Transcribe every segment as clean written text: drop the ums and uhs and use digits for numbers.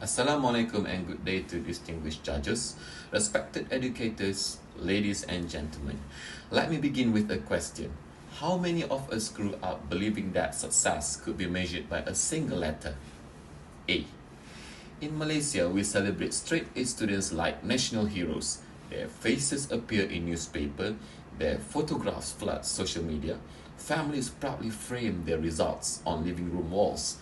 Assalamualaikum and good day to distinguished judges, respected educators, ladies and gentlemen. Let me begin with a question. How many of us grew up believing that success could be measured by a single letter? A. In Malaysia, we celebrate straight-A students like national heroes. Their faces appear in newspaper, their photographs flood social media, families proudly frame their results on living room walls,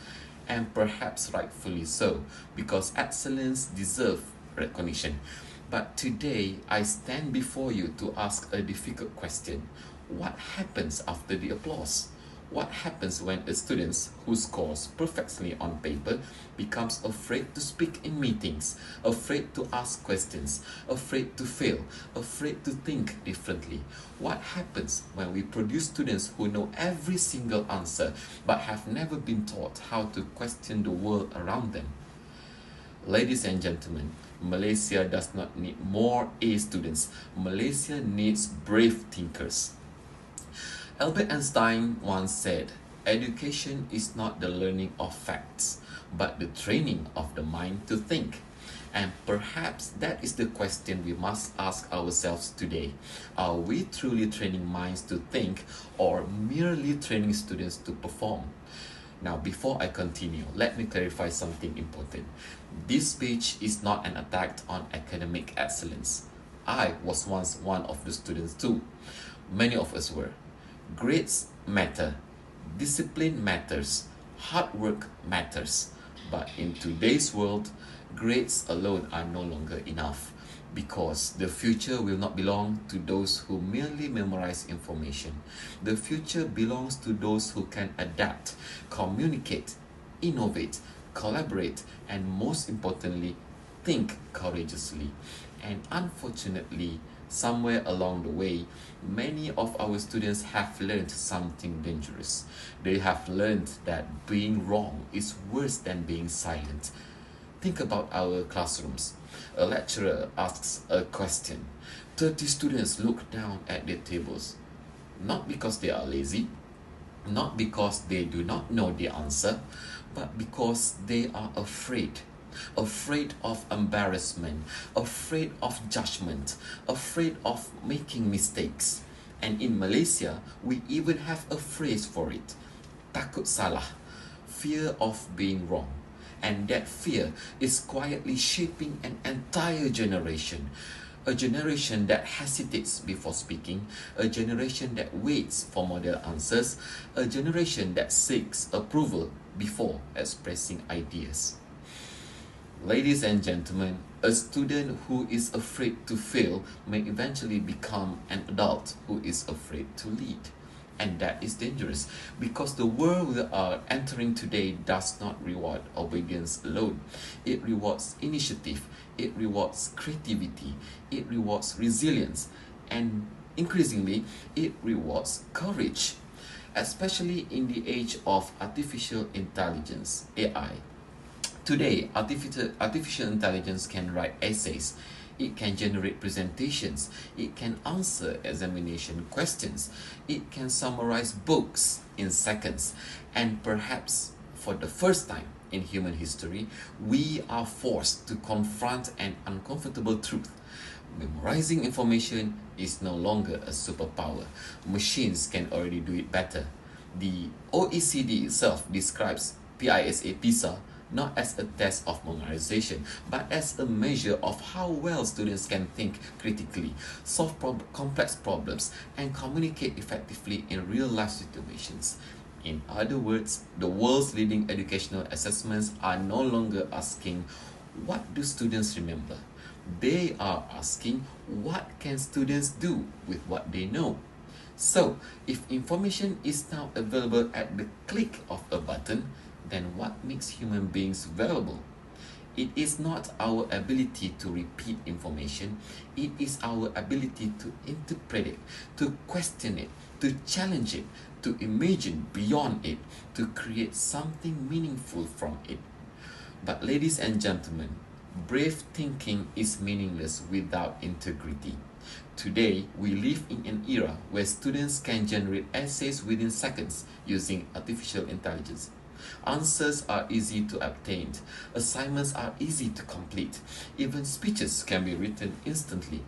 and perhaps rightfully so, because excellence deserves recognition. But today, I stand before you to ask a difficult question. What happens after the applause? What happens when a student who scores perfectly on paper becomes afraid to speak in meetings, afraid to ask questions, afraid to fail, afraid to think differently? What happens when we produce students who know every single answer but have never been taught how to question the world around them? Ladies and gentlemen, Malaysia does not need more A students. Malaysia needs brave thinkers. Albert Einstein once said, "Education is not the learning of facts, but the training of the mind to think." And perhaps that is the question we must ask ourselves today. Are we truly training minds to think or merely training students to perform? Now, before I continue, let me clarify something important. This speech is not an attack on academic excellence. I was once one of the students too. Many of us were. Grades matter, discipline matters, hard work matters. But in today's world, grades alone are no longer enough, because the future will not belong to those who merely memorize information. The future belongs to those who can adapt, communicate, innovate, collaborate, and most importantly, think courageously. And unfortunately, somewhere along the way, many of our students have learned something dangerous. They have learned that being wrong is worse than being silent. Think about our classrooms. A lecturer asks a question. 30 students look down at their tables. Not because they are lazy, not because they do not know the answer, but because they are afraid. Afraid of embarrassment, afraid of judgment, afraid of making mistakes. And in Malaysia, we even have a phrase for it, takut salah, fear of being wrong. And that fear is quietly shaping an entire generation. A generation that hesitates before speaking, a generation that waits for model answers, a generation that seeks approval before expressing ideas. Ladies and gentlemen, a student who is afraid to fail may eventually become an adult who is afraid to lead. And that is dangerous, because the world we are entering today does not reward obedience alone. It rewards initiative, it rewards creativity, it rewards resilience, and increasingly, it rewards courage. Especially in the age of artificial intelligence, AI. Today, artificial intelligence can write essays, it can generate presentations, it can answer examination questions, it can summarize books in seconds, and perhaps for the first time in human history, we are forced to confront an uncomfortable truth. Memorizing information is no longer a superpower. Machines can already do it better. The OECD itself describes PISA not as a test of memorization, but as a measure of how well students can think critically, solve complex problems, and communicate effectively in real-life situations. In other words, the world's leading educational assessments are no longer asking, what do students remember? They are asking, what can students do with what they know? So, if information is now available at the click of a button, then what makes human beings valuable? It is not our ability to repeat information, it is our ability to interpret it, to question it, to challenge it, to imagine beyond it, to create something meaningful from it. But ladies and gentlemen, brave thinking is meaningless without integrity. Today, we live in an era where students can generate essays within seconds using artificial intelligence. Answers are easy to obtain. Assignments are easy to complete. Even speeches can be written instantly.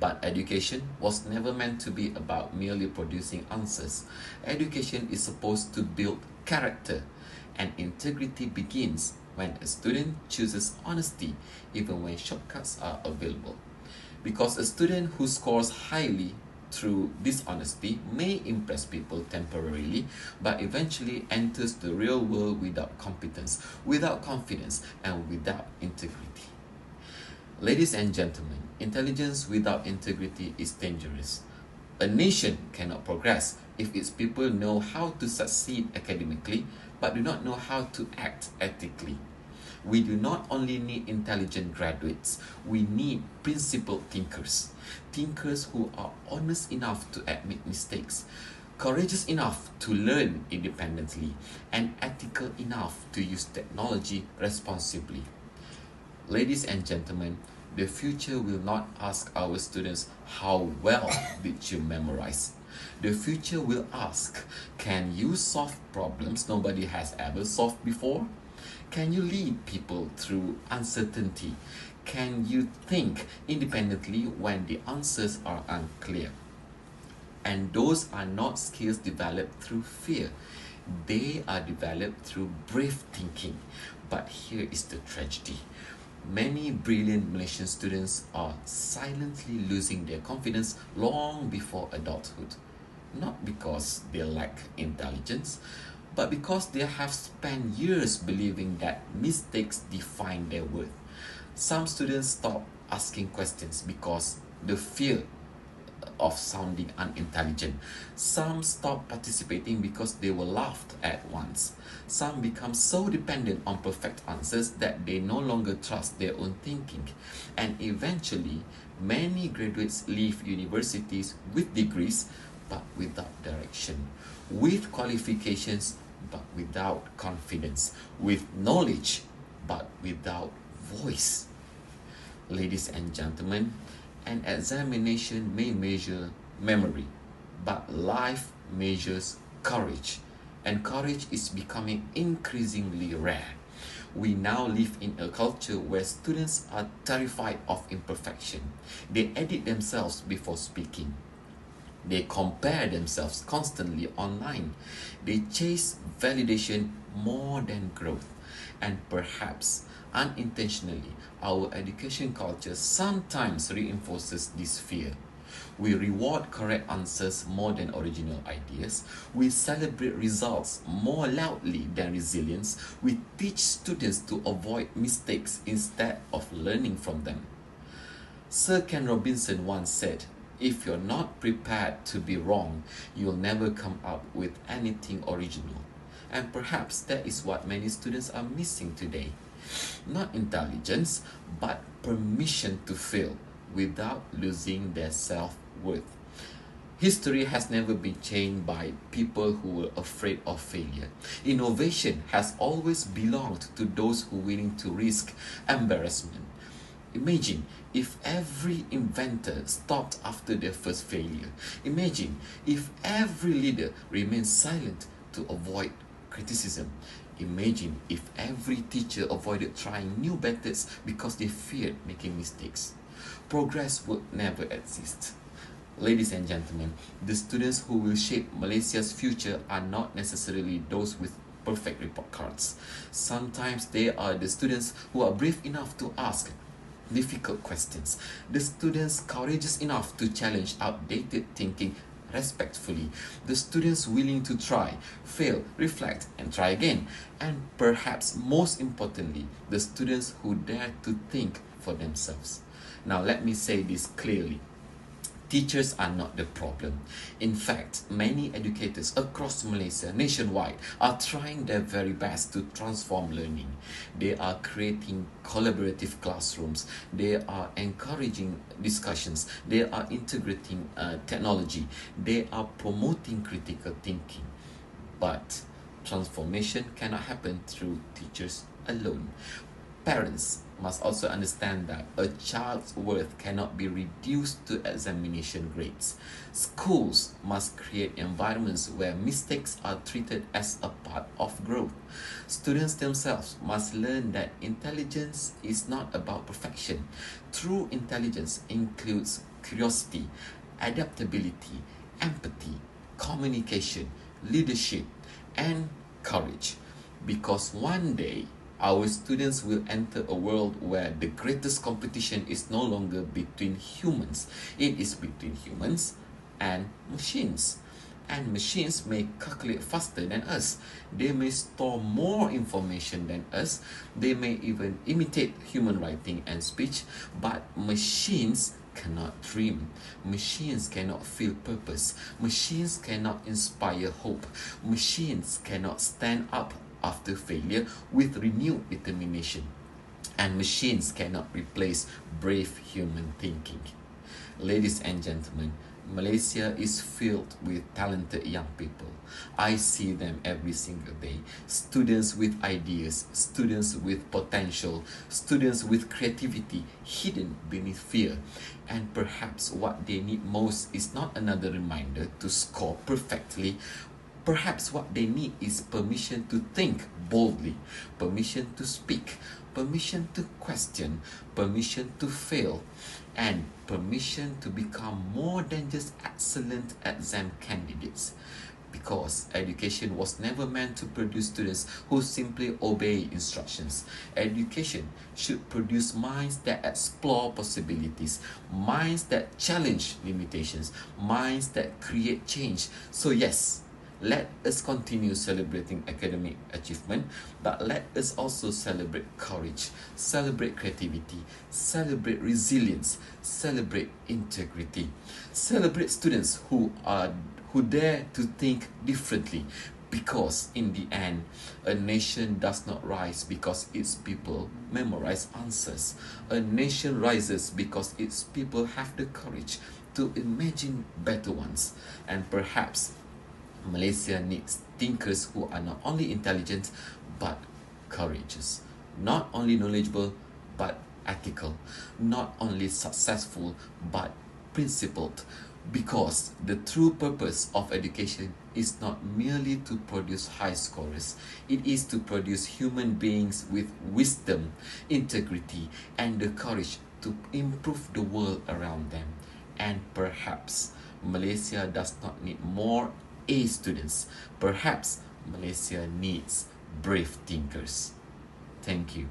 But education was never meant to be about merely producing answers. Education is supposed to build character, and integrity begins when a student chooses honesty even when shortcuts are available. Because a student who scores highly through dishonesty may impress people temporarily, but eventually enters the real world without competence, without confidence, and without integrity. Ladies and gentlemen, intelligence without integrity is dangerous. A nation cannot progress if its people know how to succeed academically but do not know how to act ethically. We do not only need intelligent graduates, we need principled thinkers. Thinkers who are honest enough to admit mistakes, courageous enough to learn independently, and ethical enough to use technology responsibly. Ladies and gentlemen, the future will not ask our students, how well did you memorize? The future will ask, can you solve problems nobody has ever solved before? Can you lead people through uncertainty? Can you think independently when the answers are unclear? And those are not skills developed through fear. They are developed through brave thinking. But here is the tragedy. Many brilliant Malaysian students are silently losing their confidence long before adulthood. Not because they lack intelligence, but because they have spent years believing that mistakes define their worth. Some students stop asking questions because the fear of sounding unintelligent. Some stop participating because they were laughed at once. Some become so dependent on perfect answers that they no longer trust their own thinking. And eventually, many graduates leave universities with degrees but without direction, with qualifications but without confidence, with knowledge but without voice. Ladies and gentlemen, an examination may measure memory, but life measures courage, and courage is becoming increasingly rare. We now live in a culture where students are terrified of imperfection. They edit themselves before speaking. They compare themselves constantly online. They chase validation more than growth. And perhaps unintentionally, our education culture sometimes reinforces this fear. We reward correct answers more than original ideas. We celebrate results more loudly than resilience. We teach students to avoid mistakes instead of learning from them. Sir Ken Robinson once said, if you're not prepared to be wrong, you'll never come up with anything original. And perhaps that is what many students are missing today. Not intelligence, but permission to fail without losing their self-worth. History has never been changed by people who were afraid of failure. Innovation has always belonged to those who are willing to risk embarrassment. Imagine if every inventor stopped after their first failure. Imagine if every leader remained silent to avoid criticism. Imagine if every teacher avoided trying new methods because they feared making mistakes. Progress would never exist. Ladies and gentlemen, the students who will shape Malaysia's future are not necessarily those with perfect report cards. Sometimes they are the students who are brave enough to ask difficult questions. The students courageous enough to challenge outdated thinking respectfully. The students willing to try, fail, reflect, and try again. And perhaps most importantly, the students who dare to think for themselves. Now let me say this clearly. Teachers are not the problem. In fact, many educators across Malaysia, nationwide, are trying their very best to transform learning. They are creating collaborative classrooms. They are encouraging discussions. They are integrating technology. They are promoting critical thinking. But transformation cannot happen through teachers alone. Parents must also understand that a child's worth cannot be reduced to examination grades. Schools must create environments where mistakes are treated as a part of growth. Students themselves must learn that intelligence is not about perfection. True intelligence includes curiosity, adaptability, empathy, communication, leadership, and courage. Because one day, our students will enter a world where the greatest competition is no longer between humans, it is between humans and machines. And machines may calculate faster than us. They may store more information than us. They may even imitate human writing and speech. But machines cannot dream. Machines cannot feel purpose. Machines cannot inspire hope. Machines cannot stand up after failure with renewed determination. And machines cannot replace brave human thinking. Ladies and gentlemen, Malaysia is filled with talented young people. I see them every single day. Students with ideas, students with potential, students with creativity hidden beneath fear. And perhaps what they need most is not another reminder to score perfectly. Perhaps what they need is permission to think boldly, permission to speak, permission to question, permission to fail, and permission to become more than just excellent exam candidates. Because education was never meant to produce students who simply obey instructions. Education should produce minds that explore possibilities, minds that challenge limitations, minds that create change. So yes, let us continue celebrating academic achievement, but let us also celebrate courage, celebrate creativity, celebrate resilience, celebrate integrity, celebrate students who dare to think differently. Because in the end, a nation does not rise because its people memorize answers. A nation rises because its people have the courage to imagine better ones. And perhaps Malaysia needs thinkers who are not only intelligent but courageous, not only knowledgeable but ethical, not only successful but principled. Because the true purpose of education is not merely to produce high scorers, it is to produce human beings with wisdom, integrity, and the courage to improve the world around them. And perhaps Malaysia does not need more A students. Perhaps Malaysia needs brave thinkers. Thank you.